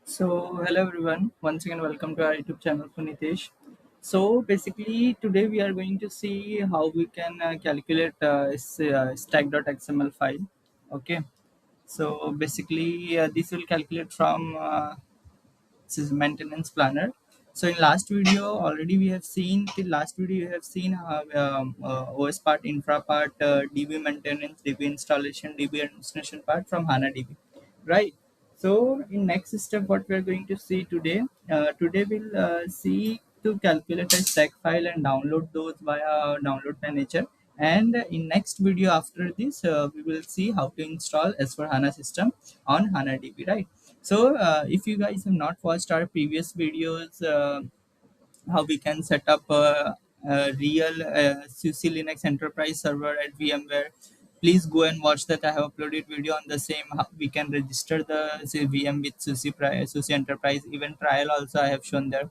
So, hello everyone. Once again, welcome to our YouTube channel for Nitesh. So, basically, today we are going to see how we can calculate stack.xml file. Okay. So, basically, this will calculate from this is maintenance planner. So in last video already we have seen the last video you have seen how OS part, infra part, DB maintenance, DB installation, DB administration part from HANA DB, right? So in next step, what we are going to see today, today we'll see to calculate a stack file and download those via download manager. And in next video after this, we will see how to install S4 HANA system on HANA DB, right? So if you guys have not watched our previous videos, how we can set up a real SUSE Linux enterprise server at VMware. Please go and watch that. I have uploaded video on the same. How we can register the say, VM with SUSE enterprise. Even trial also I have shown there.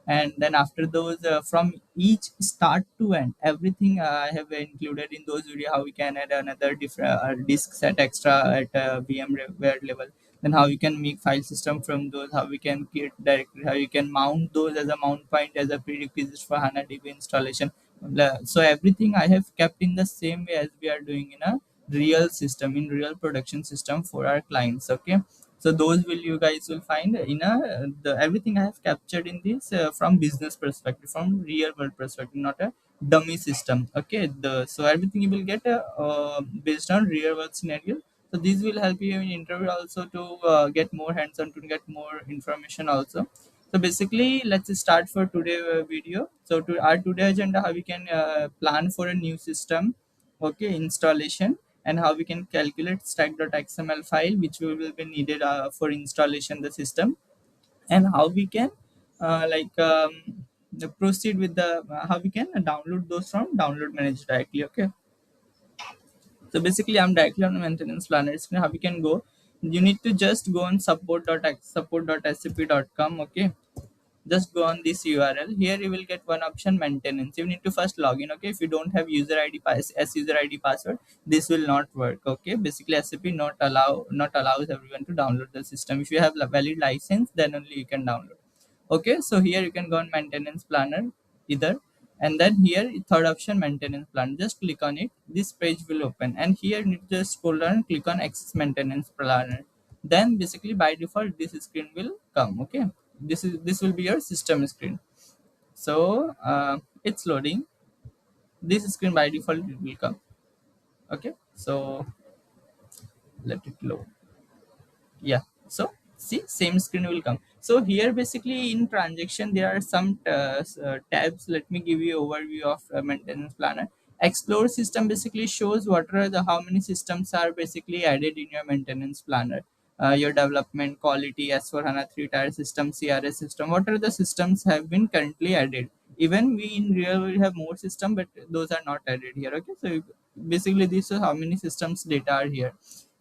And then after those, from each start to end, everything I have included in those video. How we can add another different disk set extra at VMware level, then how you can make file system from those, how we can create directory, how you can mount those as a mount point as a prerequisite for HANA DB installation. So everything I have kept in the same way as we are doing in a real system, in real production system for our clients. Okay. So those will you guys will find in a the everything I have captured in this from business perspective, from real world perspective, not a dummy system. Okay. The so everything you will get based on real world scenario. So this will help you in interview also to get more hands-on, to get more information also. So basically, let's start for today video. So to our today agenda, how we can plan for a new system, okay, installation, and how we can calculate stack.xml file, which will be needed for installation the system, and how we can proceed with the how we can download those from download manager directly. Okay. So basically, I'm directly on the maintenance planner screen. How we can go? You need to just go on support.sap.com. Okay, just go on this URL. Here you will get one option, maintenance. You need to first log in. Okay, if you don't have user ID as user ID password, this will not work. Okay, basically SAP not allows everyone to download the system. If you have a valid license, then only you can download. Okay, so here you can go on maintenance planner either, and then here third option, maintenance plan, just click on it. This page will open, and here you need to just scroll down and click on access maintenance planner. Then basically by default this screen will come. Okay, this will be your system screen. So it's loading. This screen by default it will come. Okay, so let it load. Yeah, so see, same screen will come. So here basically in transaction there are some tabs. Let me give you overview of maintenance planner. Explore system basically shows what are the how many systems are basically added in your maintenance planner. Your development, quality, S4 HANA 3 tier system, CRS system, what are the systems have been currently added. Even we in real we have more system, but those are not added here. Okay, so basically this is how many systems data are here.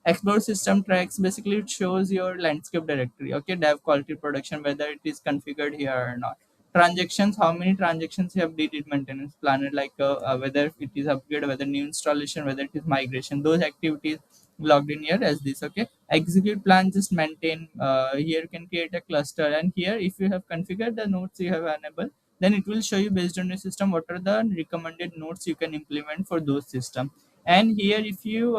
Explore system tracks basically it shows your landscape directory. Okay, dev quality production, whether it is configured here or not. Transactions, how many transactions you have did in maintenance planner, like whether it is upgrade, whether new installation, whether it is migration, those activities logged in here as this. Okay, execute plan, just maintain. Here you can create a cluster, and here if you have configured the nodes you have enabled, then it will show you based on your system what are the recommended nodes you can implement for those system. And here if you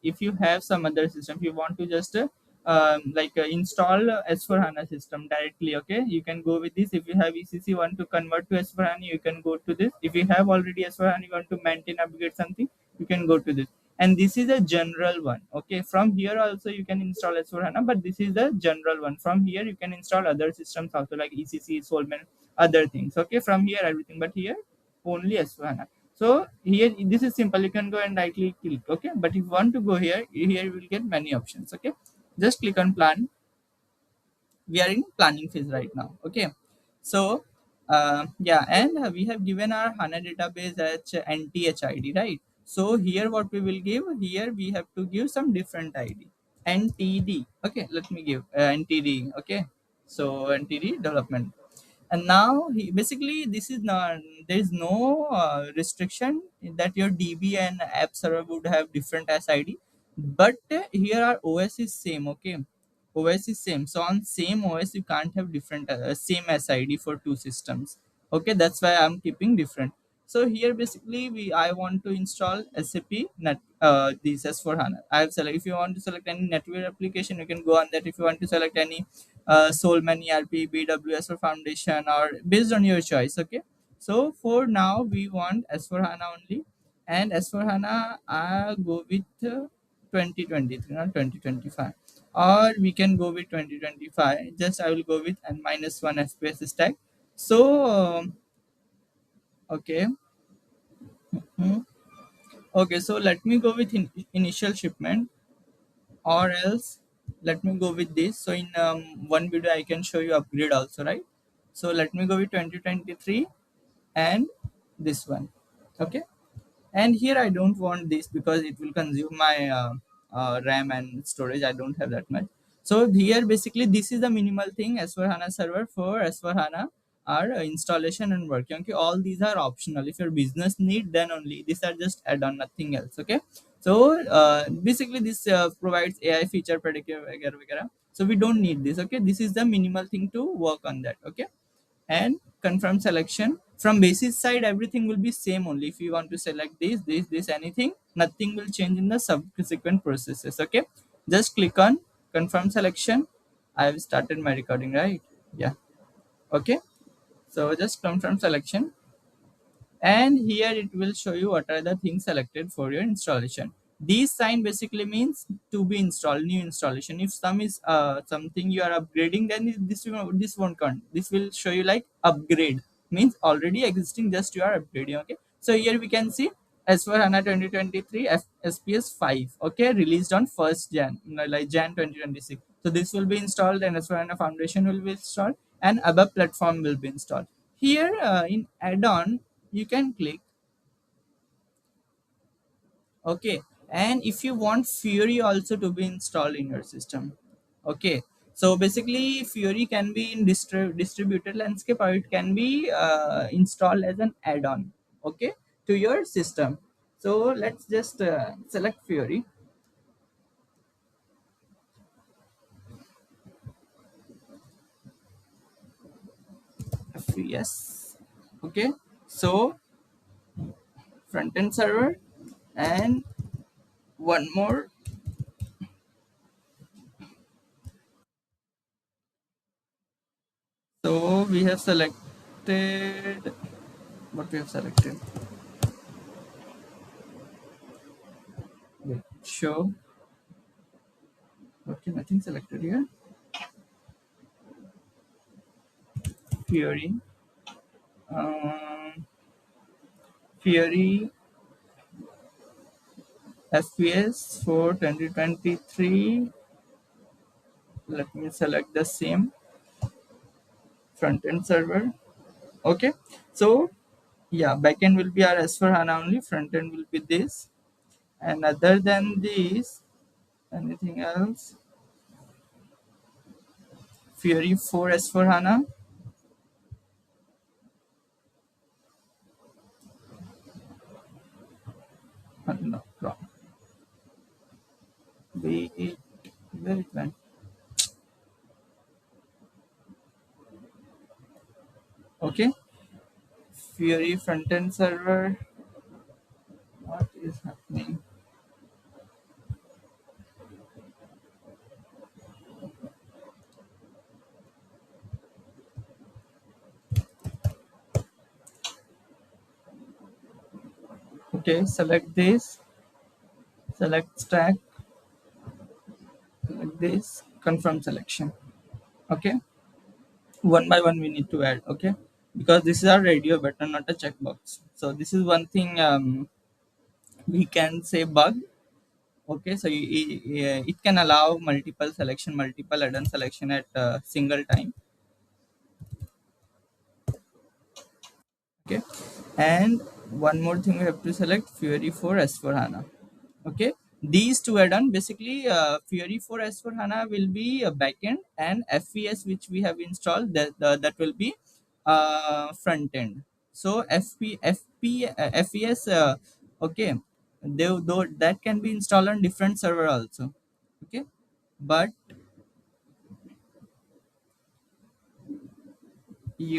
if you have some other system, if you want to just install S4 HANA system directly, okay, you can go with this. If you have ECC want to convert to S4 HANA, you can go to this. If you have already S4 HANA, you want to maintain, upgrade something, you can go to this. And this is a general one. Okay, from here also you can install S4 HANA, but this is the general one. From here you can install other systems also, like ECC, Solman, other things. Okay, from here everything, but here only S4 HANA. So here this is simple, you can go and rightly click. Okay, but if you want to go here, here you will get many options. Okay, just click on plan. We are in planning phase right now. Okay, so yeah, and we have given our HANA database as nthid, right? So here what we will give, here we have to give some different ID, ntd. Okay, let me give ntd. Okay, so ntd development. And now basically this is not, there is no restriction that your DB and app server would have different sid, but here our OS is same. Okay, OS is same. So on same OS, you can't have different same SID for two systems. Okay, that's why I'm keeping different. So here basically I want to install SAP Net this S4 HANA. I have select if you want to select any network application, you can go on that. If you want to select any Solman ERP, BWS or Foundation or based on your choice. Okay. So for now we want S4 HANA only, and S4 HANA I go with 2023, not 2025, or we can go with 2025. Just I will go with n minus one FPS stack. So okay. Hmm. Okay, so let me go with initial shipment, or else let me go with this. So in one video I can show you upgrade also, right? So let me go with 2023 and this one. Okay, and here I don't want this because it will consume my RAM and storage. I don't have that much. So here basically this is the minimal thing as for HANA server for as for HANA are installation and working. Okay, all these are optional. If your business need, then only these are just add-on, nothing else. Okay, so basically this provides AI feature predictive वगैरह वगैरह. So we don't need this. Okay, this is the minimal thing to work on that. Okay, and confirm selection. From basis side, everything will be same only. If you want to select this anything, nothing will change in the subsequent processes. Okay, just click on confirm selection. I have started my recording, right? Yeah. Okay, so just confirm selection, and here it will show you what are the things selected for your installation. This sign basically means to be installed, new installation. If some is something you are upgrading, then this won't count. This will show you like upgrade, means already existing, just you are upgrading. Okay, so here we can see as for HANA 2023 SPS 5, okay, released on 1st Jan, like Jan 2026. So this will be installed, and as for HANA foundation will be installed, and above platform will be installed. Here in add-on you can click. Okay, and if you want Fury also to be installed in your system. Okay, so basically Fury can be in distributed landscape, or it can be installed as an add-on, okay, to your system. So let's just select Fury. Yes. Okay, so front end server, and one more. So we have selected what we have selected. Wait, show. Okay, nothing selected here. Fury. Um, Fury FPS for 2023. Let me select the same front end server. Okay, so yeah, backend will be our S4 HANA only, front end will be this. And other than this, anything else? Fury 4 S4 HANA. No, wrong. Wait, where it went? Okay, Fury front end server. What is happening? Okay, select this, select stack, select this, confirm selection. Okay, one by one we need to add. Okay, because this is our radio button, not a checkbox. So this is one thing we can say bug. Okay, so it can allow multiple selection, multiple add-on selection at a single time. Okay, and one more thing we have to select Fury for S4 HANA. Okay, these two add-on basically Fury for S4 HANA will be a backend, and FES which we have installed, that will be front end. So FES, okay, though that can be installed on different server also. Okay, but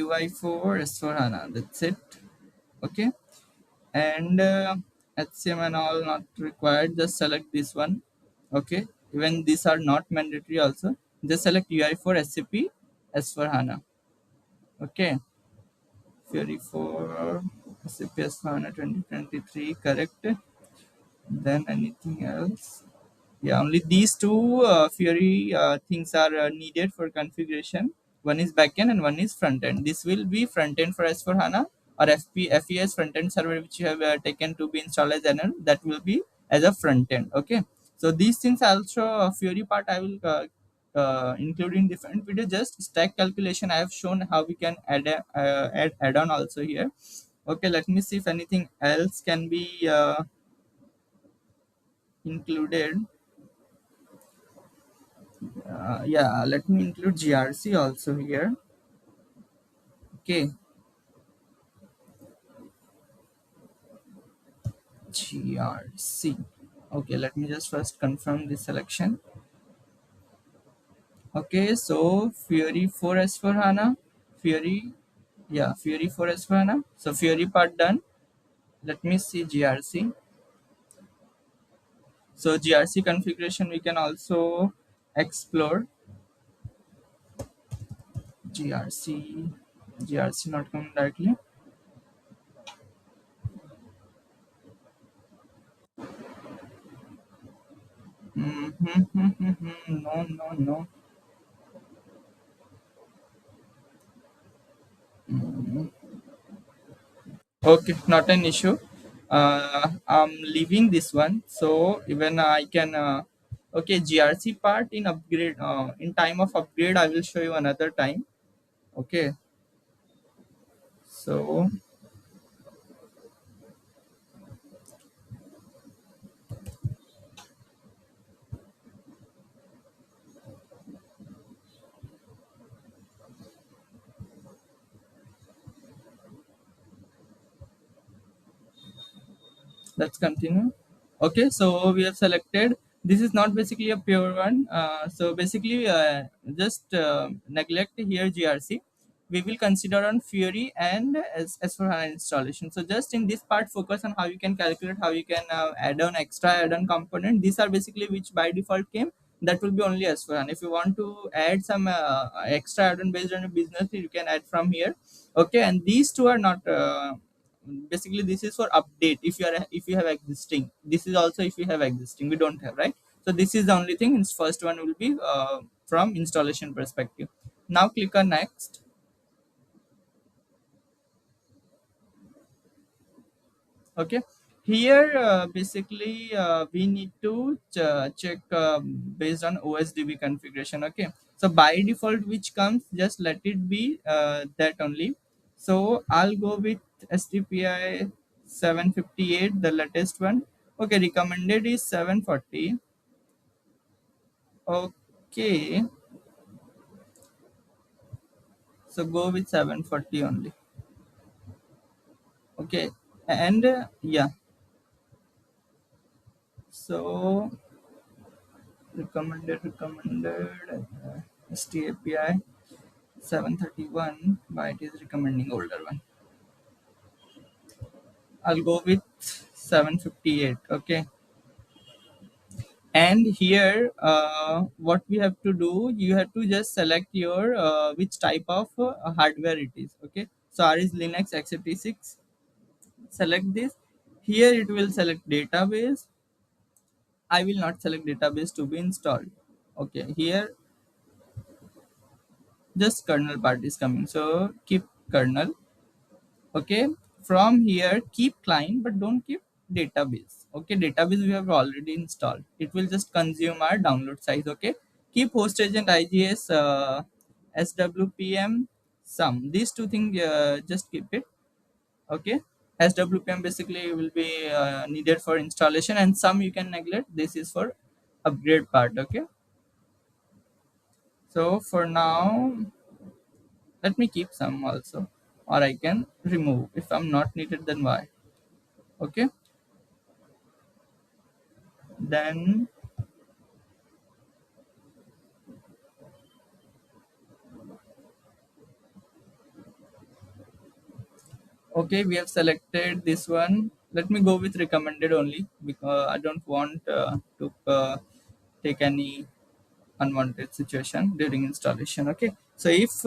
UI for S4 HANA. That's it. Okay. And HCM and all not required. Just select this one. Okay. Even these are not mandatory also. Just select UI for SAP S4 HANA. Okay. Fury for SAP S4 HANA 2023. Correct. Then anything else? Yeah, only these two Fury things are needed for configuration. One is backend and one is front end. This will be front end for S4 HANA or FES front end server, which you have taken to be installed as an that will be as a front end. Okay, so these things also Fury part I will include in different video. Just stack calculation I have shown how we can add on also here. Okay, let me see if anything else can be included. Yeah, let me include GRC also here. Okay, GRC. Okay, let me just first confirm the selection. Okay, so Fury for S4 HANA, Fury, yeah, Fury for S4 HANA. So Fury part done. Let me see GRC. So GRC configuration we can also explore. GRC, GRC not coming directly. No, no, no. Okay, not an issue. I'm leaving this one, so even I can. Okay, GRC part in upgrade. In time of upgrade, I will show you another time. Okay, so let's continue. Okay, so we have selected. This is not basically a pure one. So basically, just neglect here GRC. We will consider on Fury and as for HANA installation. So just in this part, focus on how you can calculate, how you can add on extra add-on component. These are basically which by default came. That will be only as for HANA. If you want to add some extra add-on based on your business, you can add from here. Okay, and these two are not. Basically this is for update. If you have existing, this is also if you have existing, we don't have, right? So this is the only thing. Its first one will be from installation perspective. Now click on next. Okay, here basically we need to check based on OSDB configuration. Okay, so by default which comes, just let it be that only. So I'll go with STPI 758, the latest one. Okay, recommended is 740. Okay, so go with 740 only. Okay, and yeah, so recommended STAPI 731, but it is recommending older one. I'll go with 758. Okay, and here what we have to do, you have to just select your which type of hardware it is. Okay, so R is Linux x86. Select this. Here it will select database. I will not select database to be installed. Okay, here just kernel part is coming, so keep kernel. Okay, from here keep client but don't keep database. Okay, database we have already installed, it will just consume our download size. Okay, keep host agent IGS swpm sum, these two things just keep it. Okay, swpm basically will be needed for installation, and some you can neglect, this is for upgrade part. Okay, so for now let me keep some also, or I can remove if I'm not needed, then why. Okay, then Okay, we have selected this one. Let me go with recommended only because I don't want to take any unwanted situation during installation. Okay, so if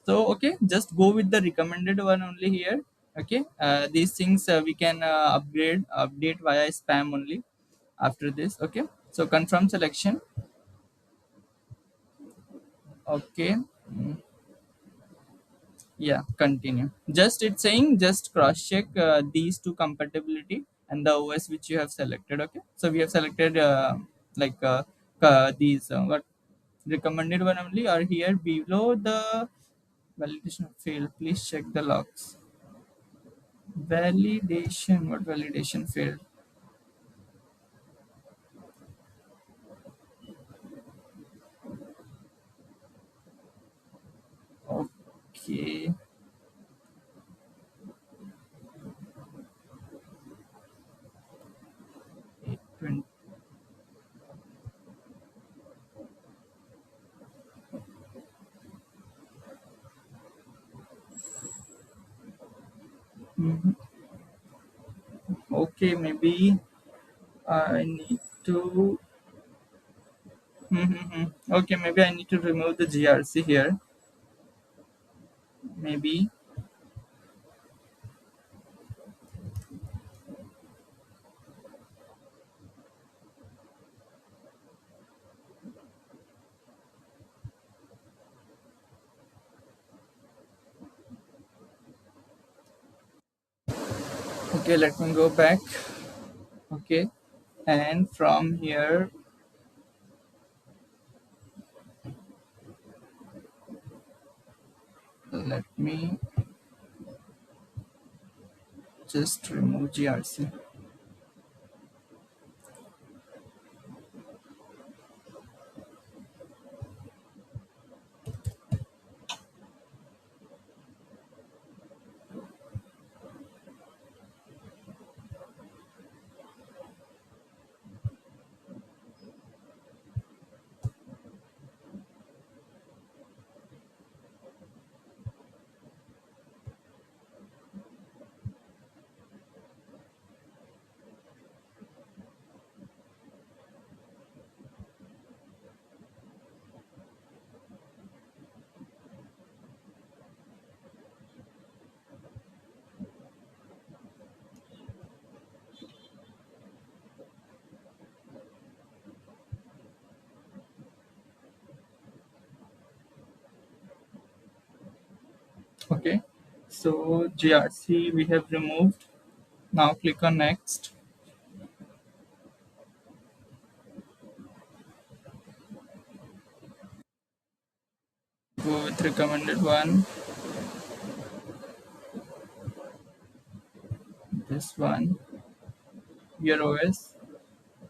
okay, just go with the recommended one only here. Okay, these things we can update via spam only after this. Okay, so confirm selection. Okay. Yeah, continue. Just it's saying just cross check these two compatibility and the OS which you have selected. Okay, so we have selected like these what recommended one only are here below the validation field. Please check the logs. Validation. What validation field? Okay. 20. Mhm. Okay, maybe I need to. Okay, maybe I need to remove the GRC here. Maybe. Okay, let me go back. Okay, and from here, let me just remove GRC. Okay, so GRC we have removed. Now click on next. Go with recommended one. This one. Your OS.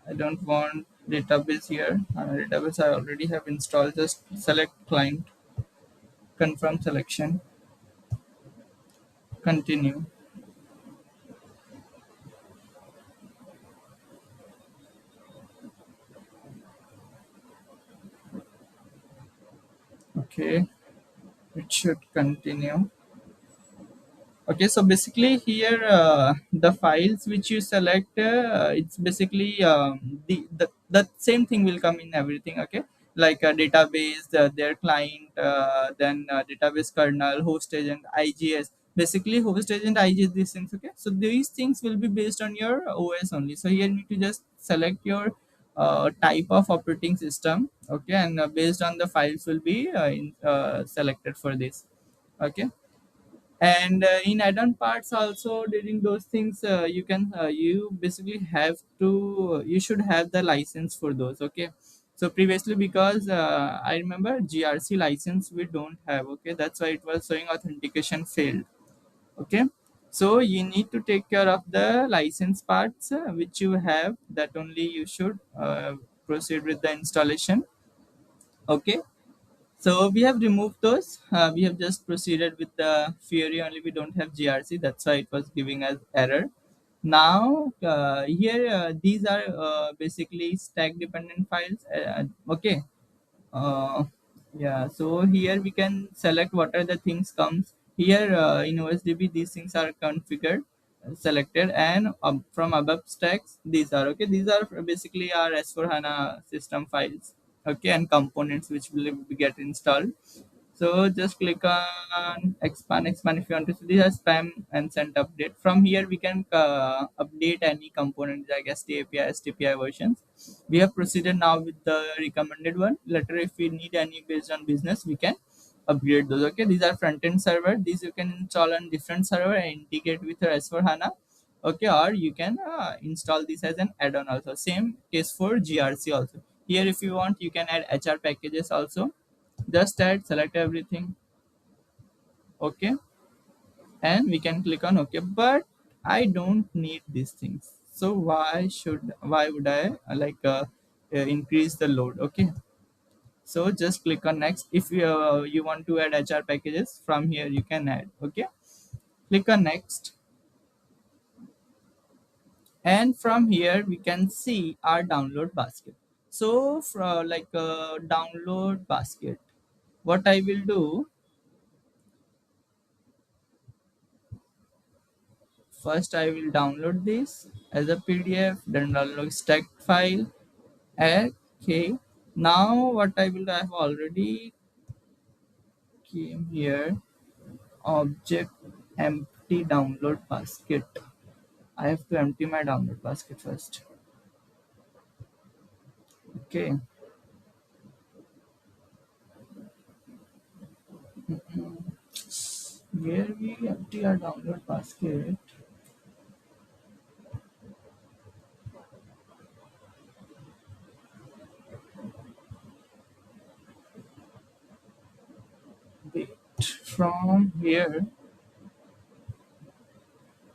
I don't want database here. Database I already have installed. Just select client. Confirm selection. Continue. Okay, it should continue. Okay, so basically here the files which you select, it's basically the same thing will come in everything. Okay, like a database, their client, then database kernel, host agent, IGS. Basically, host agent, IGS, these things. Okay, so these things will be based on your OS only. So here you need to just select your type of operating system. Okay, and based on the files will be selected for this. Okay, and in add-on parts also during those things you can you basically have to you should have the license for those. Okay, so previously because I remember GRC license we don't have. Okay, that's why it was showing authentication failed. Okay, so you need to take care of the license parts which you have, that only you should proceed with the installation. Okay, so we have removed those. We have just proceeded with the Fury only. We don't have GRC. That's why it was giving us error. Now here these are basically stack dependent files. Okay. Uh, yeah. So here we can select what are the things comes here in OSDB these things are configured, selected, and from above stacks these are okay. These are basically our S4 HANA system files, okay, and components which will be get installed. So just click on expand if you want to see this spam and send update. From here we can update any component like STAPI, STPI versions. We have proceeded now with the recommended one. Later if we need any based on business, we can upgrade those. Okay, these are front end server. These you can install on different server and integrate with your S4 HANA. Okay, or you can install this as an add-on also. Same case for GRC also. Here if you want, you can add HR packages also. Just add, select everything, okay, and we can click on okay. But I don't need these things, so why would I increase the load? Okay, so just click on next. If you want to add HR packages, from here you can add. Okay, click on next, and from here we can see our download basket. So for download basket, what I will do, first I will download this as a PDF, then download stack file. Okay. Now what I will do, I have already came here, object empty download basket. I have to empty my download basket first. Okay. Where we empty our download basket. Wait. From here,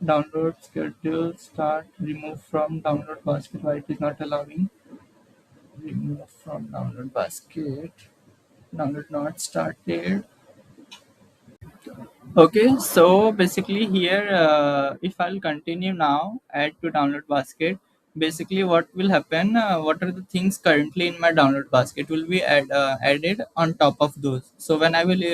download schedule start, remove from download basket. Why it is not allowing? Remove from download basket. Download not started. Okay, so basically here, if I'll continue now, add to download basket. Basically, what will happen? What are the things currently in my download basket will be added on top of those. So when I will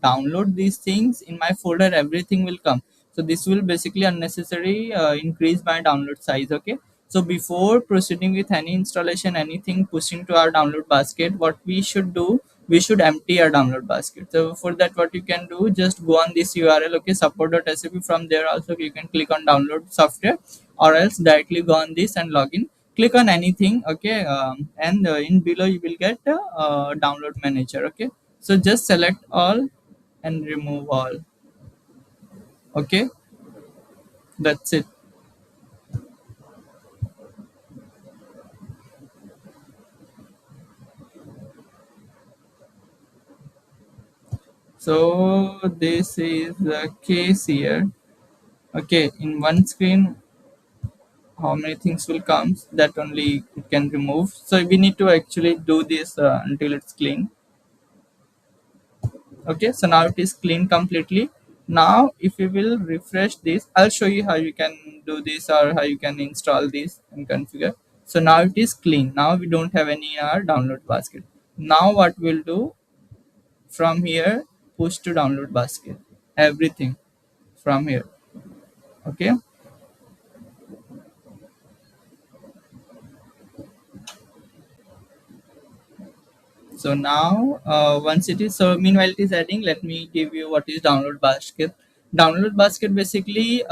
download these things in my folder, everything will come. So this will basically unnecessary increase my download size. Okay. So before proceeding with any installation, anything pushing to our download basket, what we should do, we should empty our download basket. So for that, what you can do, just go on this URL, okay, support.sap. From there also you can click on download software, or else directly go on this and log in. Click on anything, okay, and in below you will get download manager. Okay, so just select all and remove all. Okay, that's it. So this is the case here. Okay, in one screen how many things will come, that only it can remove. So we need to actually do this until it's clean. Okay, so now it is clean completely. Now if you will refresh this, I'll show you how you can do this or how you can install this and configure. So now it is clean. Now we don't have any download basket. Now what we'll do, from here, push to download basket everything from here. Okay, so now once it is, so meanwhile it is adding, let me give you what is download basket. Download basket basically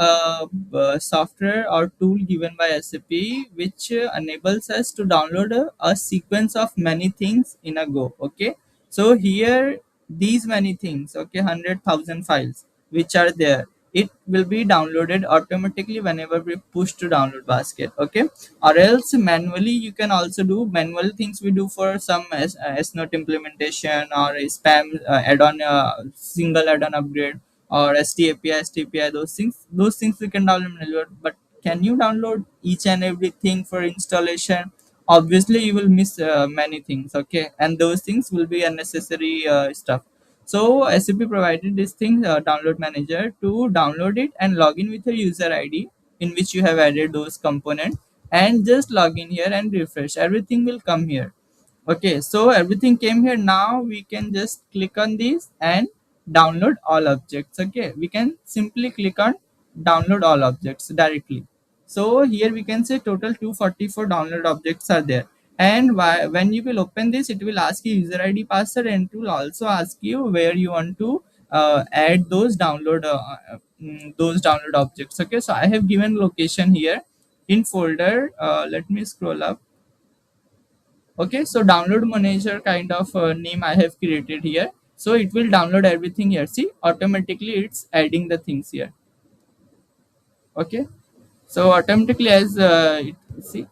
software or tool given by SAP, which enables us to download a sequence of many things in a go. Okay, so here these many things, okay, 100,000 files which are there, it will be downloaded automatically whenever we push to download basket. Okay, or else manually you can also do manual things. We do for some S note implementation or a spam add-on, single add-on upgrade, or STAPI, those things we can download manually. But can you download each and everything for installation? Obviously you will miss many things. Okay, and those things will be unnecessary stuff. So SAP provided this thing, download manager, to download it and log in with your user ID in which you have added those components, and just log in here and refresh, everything will come here. Okay, so everything came here. Now we can just click on this and download all objects. Okay, we can simply click on download all objects directly. So here we can say total 244 download objects are there. And when you will open this, it will ask you user id password, and it will also ask you where you want to add those download objects. Okay, so I have given location here in folder. Let me scroll up. Okay, so download manager kind of name I have created here, so it will download everything here. See, automatically it's adding the things here. Okay, so automatically as see,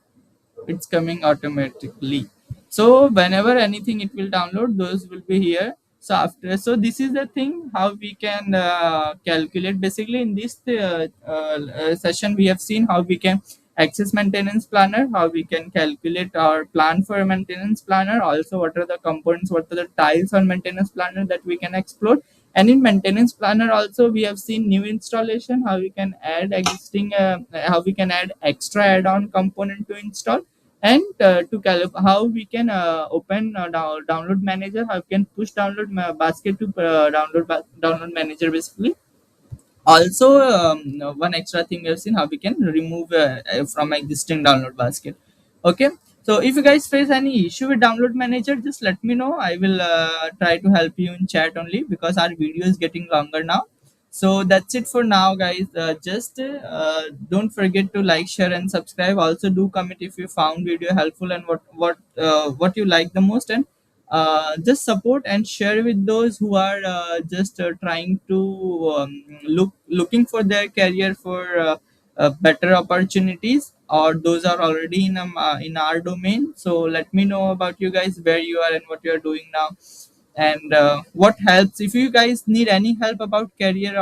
it's coming automatically. So whenever anything it will download, those will be here. So after, so this is the thing how we can calculate. Basically in this session we have seen how we can access maintenance planner, how we can calculate our plan for maintenance planner, also what are the components, what are the tiles on maintenance planner that we can explore. And in maintenance planner also we have seen new installation, how we can add existing how we can add extra add-on component to install. And how we can open download manager, how we can push download basket to download manager basically. Also one extra thing we have seen how we can remove from existing download basket. Okay, so if you guys face any issue with download manager, just let me know. I will try to help you in chat only, because our video is getting longer now. So that's it for now, guys. Just don't forget to like, share and subscribe. Also do comment if you found video helpful and what you like the most. And just support and share with those who are just trying to looking for their career for better opportunities, or those are already in our domain. So let me know about you guys, where you are and what you are doing now, and what helps. If you guys need any help about career or